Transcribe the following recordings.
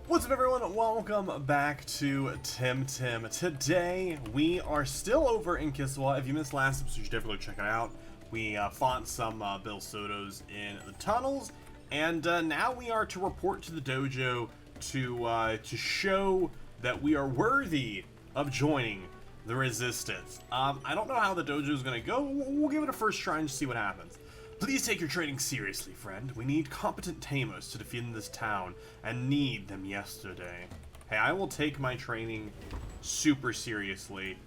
What's up, everyone? Welcome back to Temtem. Today, we are still over in Kiswa. If you missed last episode, you should definitely check it out. We fought some WizStudios in the tunnels, and now we are to report to the dojo to show that we are worthy of joining the resistance. I don't know how the dojo is going to go. We'll give it a first try and just see what happens. Please take your training seriously, friend. We need competent tamers to defend this town, and need them yesterday. Hey, I will take my training super seriously.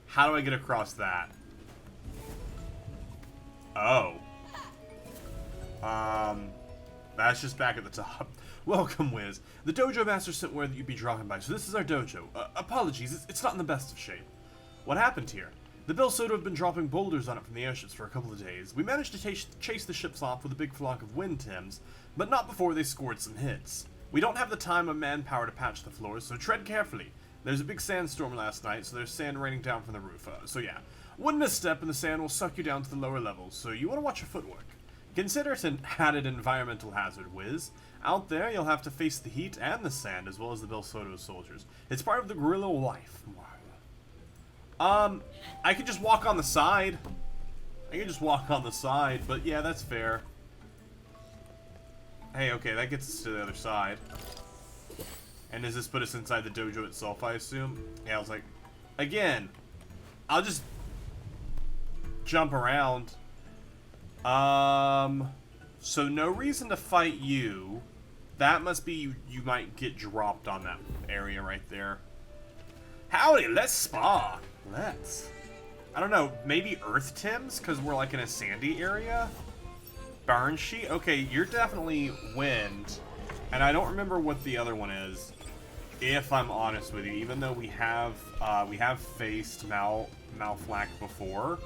How do I get across that? Oh. That's just back at the top. Welcome, Wiz. The dojo master sent word that you'd be dropping by, so this is our dojo. Apologies, it's not in the best of shape. What happened here? The WizStudios have been dropping boulders on it from the airships for a couple of days. We managed to chase the ships off with a big flock of wind Tims, but not before they scored some hits. We don't have the time or manpower to patch the floors, so tread carefully. There's a big sandstorm last night, so there's sand raining down from the roof. So yeah, one misstep and the sand will suck you down to the lower levels, so you want to watch your footwork. Consider it an added environmental hazard, Wiz. Out there, you'll have to face the heat and the sand, as well as the WizStudios soldiers. It's part of the guerrilla life. I could just walk on the side. But yeah, that's fair. Hey, okay, that gets us to the other side. And does this put us inside the dojo itself, I assume? Yeah, I was like, again, I'll just jump around. So no reason to fight you. That must be you might get dropped on that area right there. Howdy, let's spar. Let's. I don't know, maybe Earth Tims, because we're like in a sandy area? Burn Sheet? Okay, you're definitely Wind. And I don't remember what the other one is, if I'm honest with you, even though we have faced Malflack before.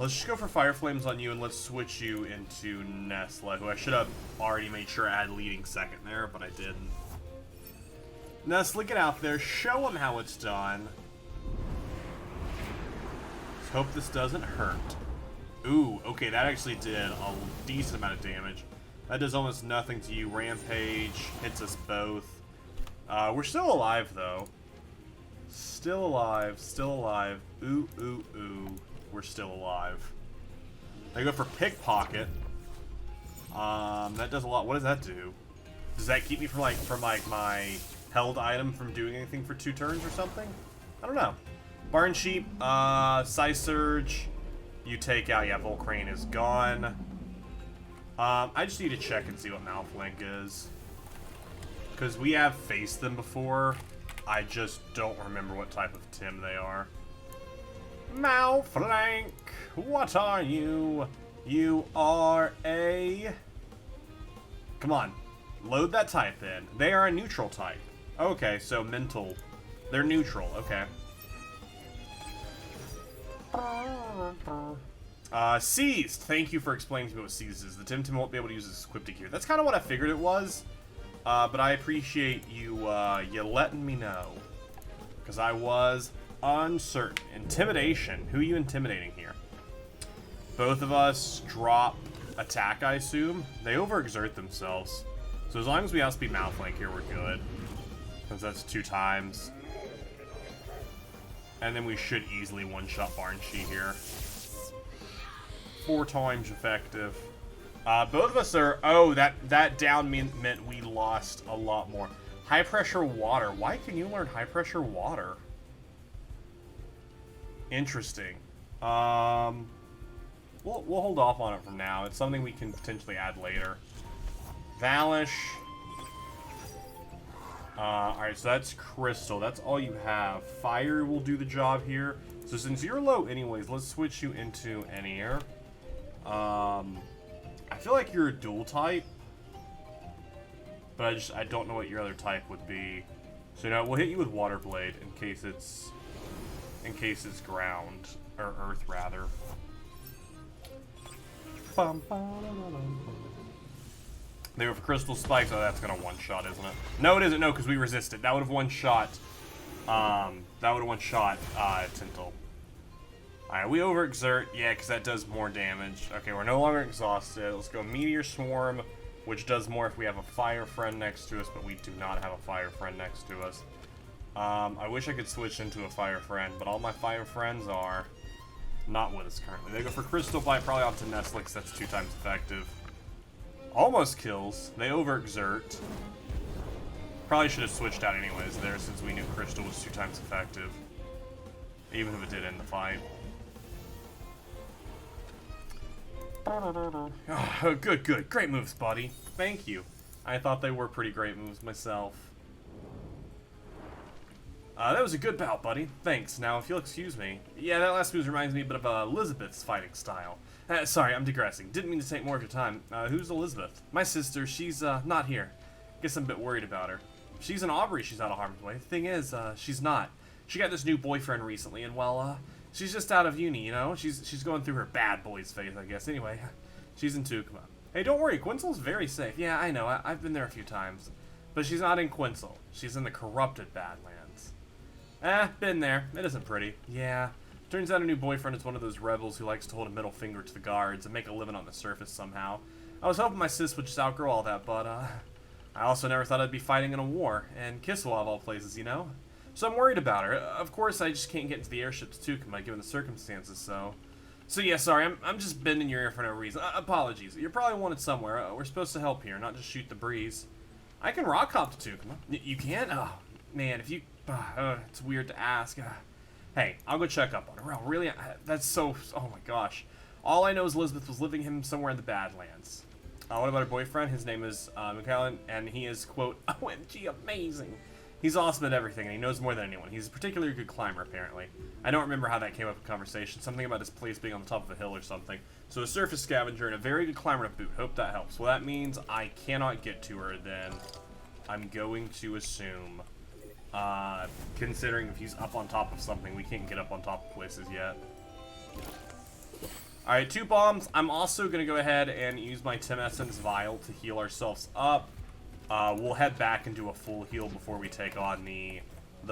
Let's just go for Fire Flames on you, and let's switch you into Nesla, who I should have already made sure I had leading second there, but I didn't. Nesla, get out there. Show them how it's done. Let's hope this doesn't hurt. Ooh, okay, that actually did a decent amount of damage. That does almost nothing to you. Rampage hits us both. We're still alive, though. Still alive, still alive. Ooh, ooh, ooh. We're still alive. I go for Pickpocket. That does a lot. What does that do? Does that keep me from my held item from doing anything for 2 turns or something? I don't know. Barn Sheep, Psy Surge, you take out. Yeah, Volcrane is gone. I just need to check and see what Malflank is. Because we have faced them before. I just don't remember what type of Tim they are. Malflank, what are you? You are a... Come on, load that type in. They are a neutral type. Okay, so mental. They're neutral, okay. Seized. Thank you for explaining to me what Seized is. The Temtem won't be able to use this equipped gear. That's kind of what I figured it was. But I appreciate you, you letting me know. Because I was uncertain. Intimidation. Who are you intimidating here? Both of us drop attack, I assume. They overexert themselves. So as long as we outspeed Malflank here, we're good. Because that's 2 times. And then we should easily one-shot Barn Sheet here. 4 times effective. Both of us are... Oh, that down meant we lost a lot more. High pressure water. Why can you learn high pressure water? Interesting. We'll hold off on it from now. It's something we can potentially add later. Valish. Alright, so that's Crystal. That's all you have. Fire will do the job here. So since you're low anyways, let's switch you into Air. I feel like you're a dual type. But I don't know what your other type would be. So now we'll hit you with Water Blade in case it's ground. Or earth rather. They were for Crystal Spikes. Oh, that's gonna one-shot, isn't it? No, it isn't. No, because we resisted. That would have one-shot. Tintle. Alright, we overexert. Yeah, because that does more damage. Okay, we're no longer exhausted. Let's go Meteor Swarm. which does more if we have a fire friend next to us, but we do not have a fire friend next to us. I wish I could switch into a fire friend, but all my fire friends are not with us currently. They go for Crystal Bite, probably onto Nestlix, that's 2 times effective. Almost kills. They overexert. Probably should have switched out anyways there, since we knew Crystal was 2 times effective. Even if it did end the fight. Oh, good, good. Great moves, buddy. Thank you. I thought they were pretty great moves myself. That was a good bout, buddy. Thanks. Now, if you'll excuse me. Yeah, that last move reminds me a bit of Elizabeth's fighting style. Sorry, I'm digressing. Didn't mean to take more of your time. Who's Elizabeth? My sister. She's, not here. Guess I'm a bit worried about her. She's in Aubrey. She's out of harm's way. The thing is, she's not. She got this new boyfriend recently, and, well, she's just out of uni, you know? She's going through her bad boy's phase, I guess. Anyway, she's in Tukuma. Hey, don't worry. Quincel's very safe. Yeah, I know. I've been there a few times. But she's not in Quincel. She's in the corrupted Badlands. Been there. It isn't pretty. Yeah. Turns out her new boyfriend is one of those rebels who likes to hold a middle finger to the guards and make a living on the surface somehow. I was hoping my sis would just outgrow all that, but, I also never thought I'd be fighting in a war, and Kiswa of all places, you know? So I'm worried about her. Of course, I just can't get into the airship to Tukuma, given the circumstances, so yeah, sorry, I'm just bending your ear for no reason. Apologies. You're probably wanted somewhere. We're supposed to help here, not just shoot the breeze. I can rock hop to Tukuma. You can? Oh, man, if you... it's weird to ask. Hey, I'll go check up on her. Oh, really? That's so... Oh, my gosh. All I know is Elizabeth was living him somewhere in the Badlands. What about her boyfriend? His name is Mikhail, and he is, quote, OMG amazing. He's awesome at everything, and he knows more than anyone. He's a particularly good climber, apparently. I don't remember how that came up in conversation. Something about his place being on the top of a hill or something. So a surface scavenger and a very good climber to boot. Hope that helps. Well, that means I cannot get to her, then. I'm going to assume. Considering if he's up on top of something, we can't get up on top of places yet. Alright, 2 bombs. I'm also going to go ahead and use my Tim Essence Vial to heal ourselves up. We'll head back and do a full heal before we take on the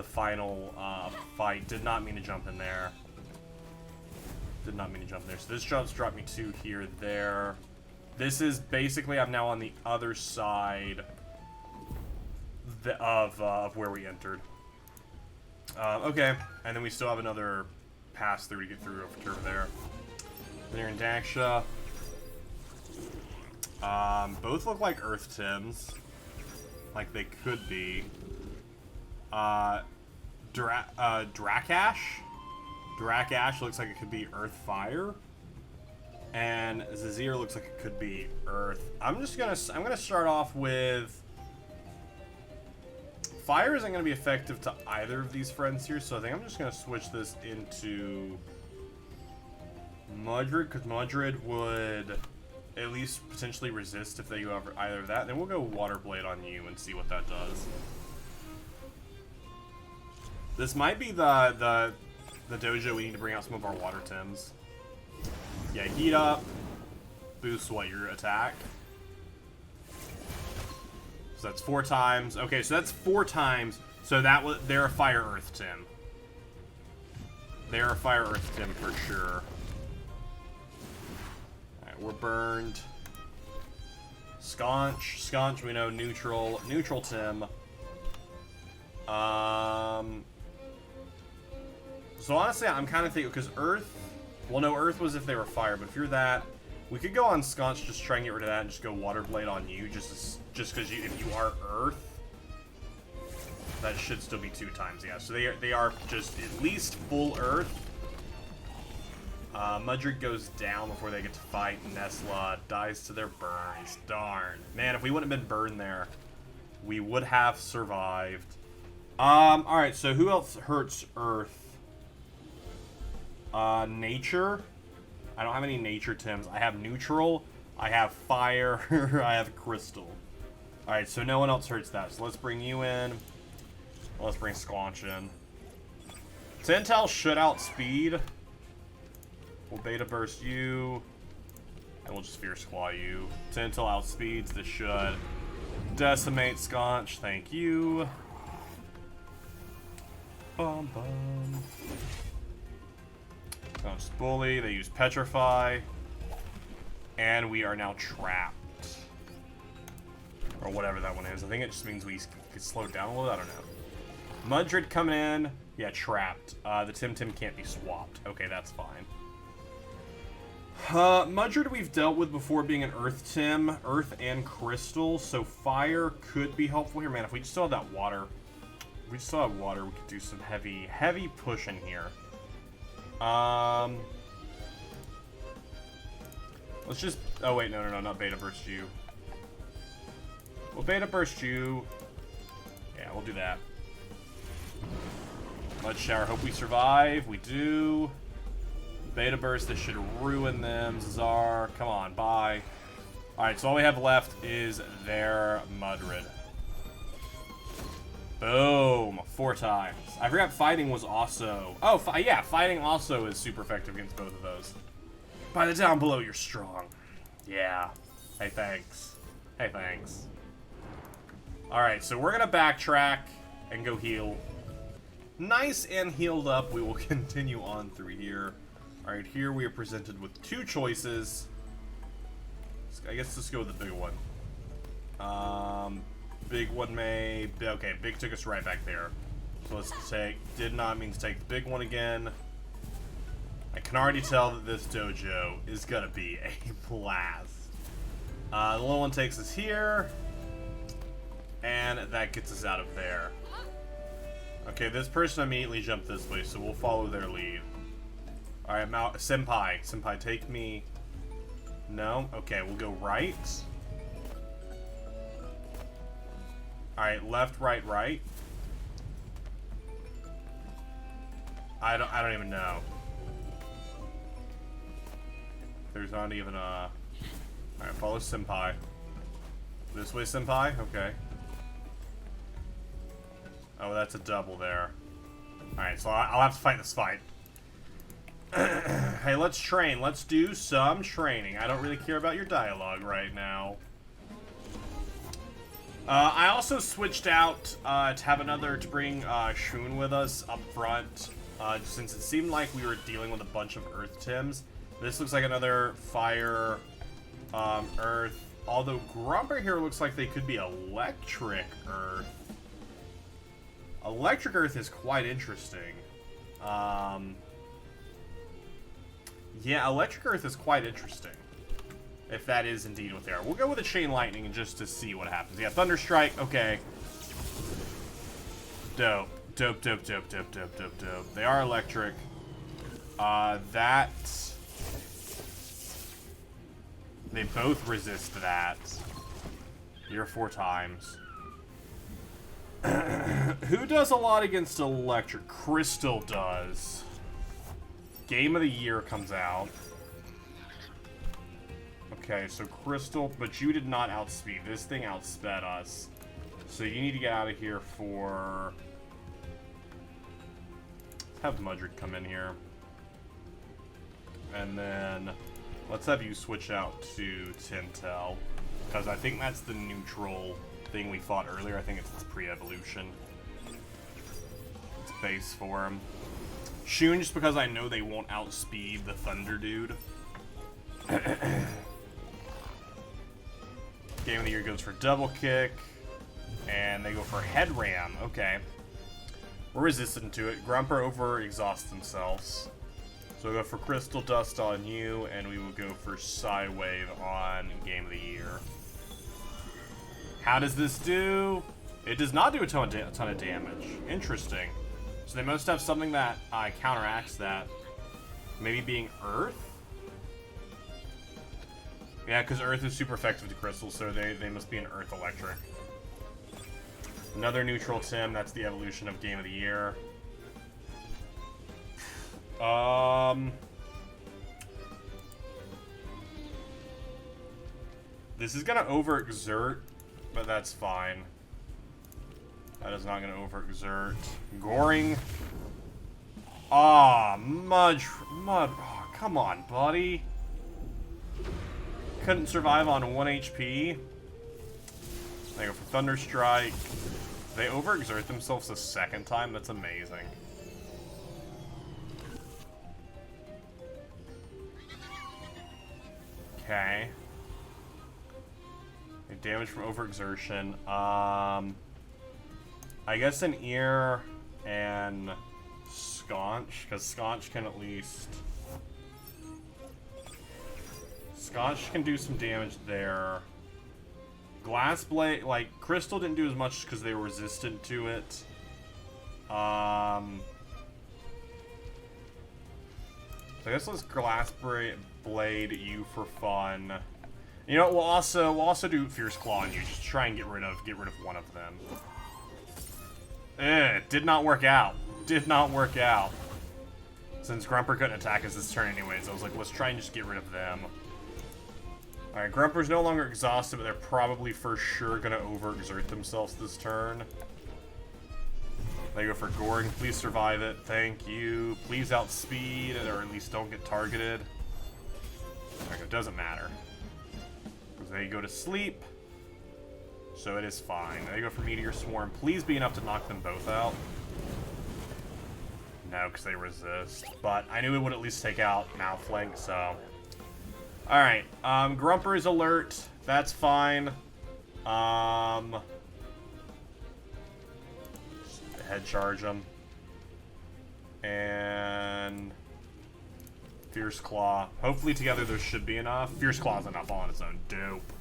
final fight. Did not mean to jump in there. Did not mean to jump there. So this jumps dropped me 2 here, there. This is basically, I'm now on the other side of where we entered. Okay, and then we still have another pass through to get through over there. There in Daksha. Both look like Earth Tims. Like they could be. Drakash? Drakash looks like it could be Earth Fire. And Zazir looks like it could be Earth. I'm gonna start off with... Fire isn't gonna be effective to either of these friends here, so I think I'm just gonna switch this into Mudrid, because Mudrid would at least potentially resist if they go over either of that. Then we'll go Water Blade on you and see what that does. This might be the dojo we need to bring out some of our Water Tims. Yeah, heat up, boost what, your attack? So that's 4 times. Okay, so that's 4 times. So that was, they're a Fire Earth Tim. They're a Fire Earth Tim for sure. Alright, we're burned. Sconch, we know neutral. Neutral Tim. So honestly, I'm kind of thinking, because Earth... Well, no, Earth was if they were fire, but if you're that... We could go on Sconch, just try and get rid of that, and just go Water Blade on you, just because if you are Earth, that should still be 2 times, yeah. So they are just at least full Earth. Mudrid goes down before they get to fight. Nesla dies to their burns. Darn. Man, if we wouldn't have been burned there, we would have survived. Alright, so who else hurts Earth? Nature. I don't have any nature Tims. I have neutral, I have fire, I have crystal. Alright, so no one else hurts that. So let's bring you in. Let's bring Squanch in. Tintel should outspeed. We'll beta burst you. And we'll just fierce claw you. Tintel outspeeds. This should decimate Sconch. Thank you. Bum bum. Sconch bully. They use Petrify. And we are now trapped. Or whatever that one is. I think it just means we get slowed down a little. I don't know. Mudred coming in. Yeah, trapped. The Temtem can't be swapped. Okay, that's fine. Mudred we've dealt with before being an Earth Tim. Earth and Crystal. So fire could be helpful here. Man, if we still had that water. If we still have water, we could do some heavy pushing here. Let's just... Oh, wait, no, not Beta Burst you. We'll Beta Burst you. Yeah, we'll do that. Mud Shower, hope we survive. We do. Beta Burst, this should ruin them. Zazar, come on, bye. Alright, so all we have left is their Mudred. Boom. 4 times. I forgot fighting was also... Oh, yeah, fighting also is super effective against both of those. By the down below, you're strong. Yeah. Hey, thanks. Hey, thanks. Alright, so we're going to backtrack and go heal. Nice and healed up. We will continue on through here. Alright, here we are presented with 2 choices. I guess let's go with the big one. Big one may... Okay, big took us right back there. So let's take... Did not mean to take the big one again. I can already tell that this dojo is gonna be a blast. The little one takes us here. And that gets us out of there. Okay, this person immediately jumped this way, so we'll follow their lead. Alright, Senpai. Senpai, take me... No? Okay, we'll go right. Alright, left, right, right. I don't even know. There's not even a... Alright, follow Senpai. This way, Senpai? Okay. Oh, that's a double there. Alright, so I'll have to fight this fight. Hey, let's train. Let's do some training. I don't really care about your dialogue right now. I also switched out to have to bring Shun with us up front, since it seemed like we were dealing with a bunch of Earth Tims. This looks like another Fire, Earth, although Grumper here looks like they could be Electric Earth. Electric Earth is quite interesting. Yeah, Electric Earth is quite interesting. If that is indeed what they are. We'll go with a Chain Lightning just to see what happens. Yeah, Thunder Strike, okay. Dope. Dope. They are electric. That... They both resist that. You're 4 times. Who does a lot against electric? Crystal does. Game of the Year comes out. Okay, so Crystal, but you did not outspeed. This thing outsped us. So you need to get out of here for... Let's have Mudred come in here. And then let's have you switch out to Tintel. Because I think that's the neutral thing we fought earlier. I think it's pre-evolution. It's base for him. Shun, just because I know they won't outspeed the Thunder Dude. Game of the Year goes for Double Kick. And they go for Head Ram. Okay. We're resistant to it. Grumper over-exhausts themselves. So we'll go for Crystal Dust on you, and we will go for Psywave on Game of the Year. How does this do? It does not do a ton of damage. Interesting. So they must have something that counteracts that. Maybe being Earth? Yeah, because Earth is super effective to Crystal, so they must be an Earth Electric. Another neutral Tim, that's the evolution of Game of the Year. This is gonna overexert, but that's fine. That is not gonna overexert. Goring. Mud. Oh, come on, buddy. Couldn't survive on 1 HP. They go for Thunder Strike. They overexert themselves a second time. That's amazing. Okay. Damage from overexertion. I guess an ear and Sconch, because Sconch can at least... Sconch can do some damage there. Glass Blade, like, Crystal didn't do as much because they were resistant to it. So I guess let's Glass Blade you for fun. You know what, we'll also do Fierce Claw on you, just try and get rid of one of them. Did not work out. Did not work out. Since Grumper couldn't attack us this turn anyways, I was like, let's try and just get rid of them. Alright, Grumper's no longer exhausted, but they're probably for sure gonna overexert themselves this turn. They go for Gorg. Please survive it. Thank you. Please outspeed, or at least don't get targeted. Alright, it doesn't matter. Because they go to sleep. So it is fine. They go for Meteor Swarm. Please be enough to knock them both out. No, because they resist. But I knew it would at least take out Malflank, so... Alright, Grumper is alert. That's fine. Head charge him. And... Fierce Claw. Hopefully together there should be enough. Fierce Claw's enough all on its own. Dope.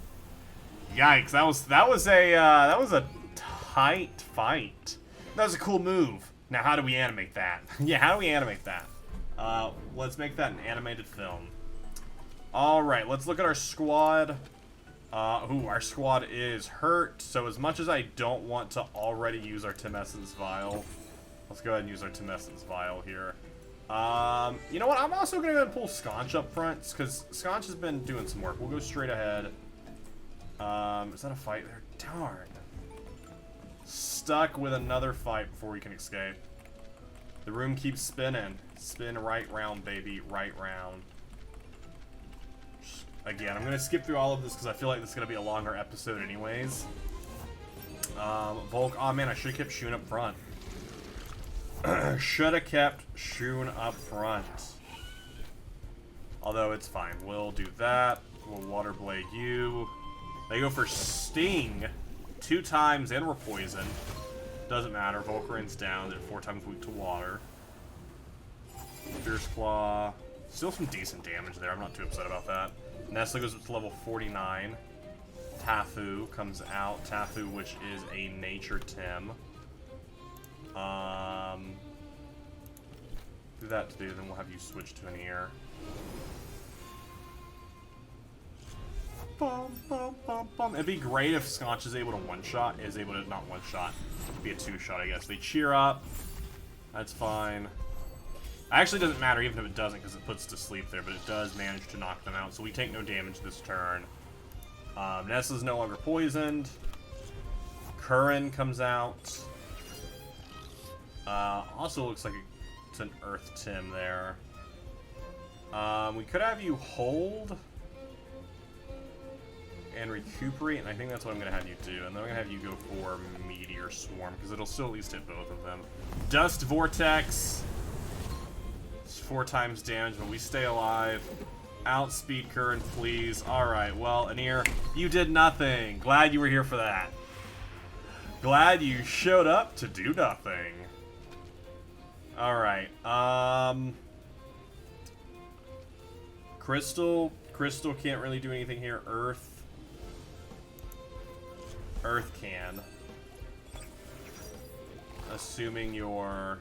Yikes, that was a tight fight. That was a cool move. Now how do we animate that? Yeah, how do we animate that? Let's make that an animated film. Alright, let's look at our squad. Our squad is hurt, so as much as I don't want to already use our Timessence Vial, let's go ahead and use our Timessence Vial here. You know what, I'm also going to pull Sconch up front, because Sconch has been doing some work. We'll go straight ahead. Is that a fight there? Darn. Stuck with another fight before we can escape. The room keeps spinning. Spin right round, baby, right round. Again, I'm going to skip through all of this because I feel like this is going to be a longer episode anyways. Volk, oh man, I should have kept Shun up front. Should have kept Shun up front. Although it's fine, we'll do that. We'll Water Blade you. They go for Sting 2 times and we're poisoned. Doesn't matter, Volcarin's down, they're 4 times weak to water. Fierce Claw. Still some decent damage there, I'm not too upset about that. Nestle goes up to level 49. Tafu comes out. Tafu, which is a Nature Tim. Do that to do, then we'll have you switch to an ear. Bum, bum, bum, bum. It'd be great if Sconch is able to one-shot. Not one-shot. It'd be a 2-shot, I guess. They cheer up. That's fine. Actually, doesn't matter even if it doesn't because it puts to sleep there, but it does manage to knock them out, so we take no damage this turn. Nessa's no longer poisoned. Curran comes out. Also looks like it's an Earth Tim there. We could have you hold and recuperate, and I think that's what I'm going to have you do. And then I'm going to have you go for Meteor Swarm, because it'll still at least hit both of them. Dust Vortex. 4 times damage, but we stay alive. Outspeed Current, please. Alright, well, Anir, you did nothing. Glad you were here for that. Glad you showed up to do nothing. Alright, Crystal can't really do anything here. Earth can. Assuming you're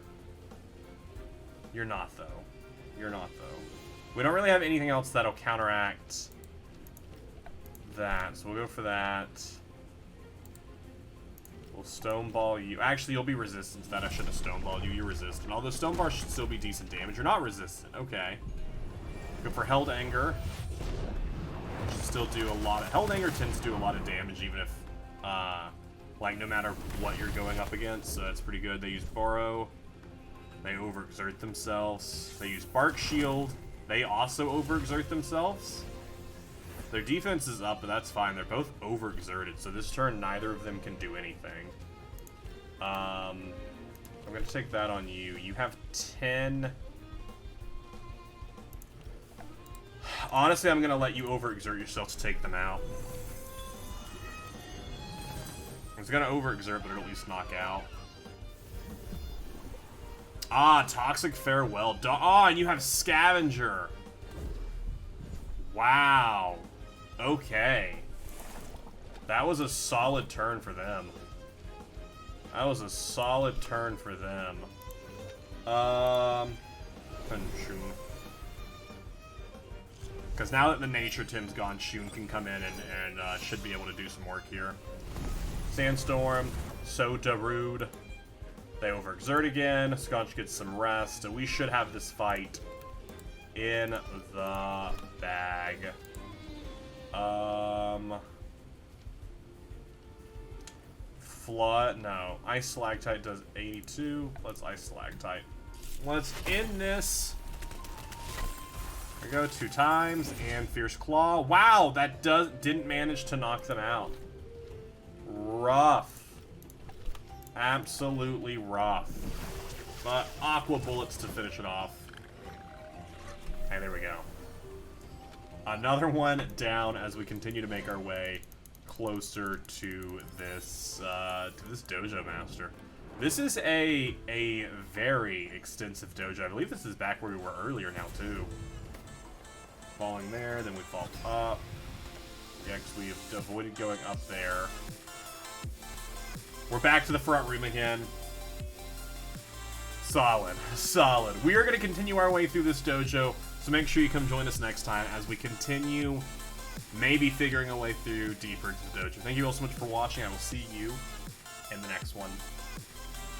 not, though. You're not, though. We don't really have anything else that'll counteract that, so we'll go for that. We'll Stone Ball you. Actually, you'll be resistant to that. I should have Stone Balled you. You're resistant. Although Stone Bar should still be decent damage. You're not resistant. Okay. Go for Held Anger. Should still do a lot of... Held Anger tends to do a lot of damage, even if... like, no matter what you're going up against. So that's pretty good. They use Borrow. They overexert themselves. They use Bark Shield. They also overexert themselves. Their defense is up, but that's fine. They're both overexerted, so this turn neither of them can do anything. I'm going to take that on you. You have 10... Honestly, I'm going to let you overexert yourself to take them out. It's gonna overexert, but it'll at least knock out. Ah, Toxic Farewell. Oh, and you have Scavenger. Wow. Okay. That was a solid turn for them. That was a solid turn for them. Because now that the Nature Tim's gone, Shun can come in and should be able to do some work here. Sandstorm, so Darude. They overexert again. Sconch gets some rest. So we should have this fight in the bag. Flood, no. Ice Stalactite does 82. Let's Ice Stalactite. Let's end this. There we go, 2 times, and Fierce Claw. Wow, that didn't manage to knock them out. Rough. Absolutely rough. But Aqua Bullets to finish it off. Okay, there we go. Another one down as we continue to make our way closer to this Dojo Master. This is a very extensive dojo. I believe this is back where we were earlier now too. Falling there, then we fall up. Yeah, because we've avoided going up there. We're back to the front room again. Solid, solid. We are going to continue our way through this dojo, so make sure you come join us next time as we continue maybe figuring a way through deeper into the dojo. Thank you all so much for watching. I will see you in the next one.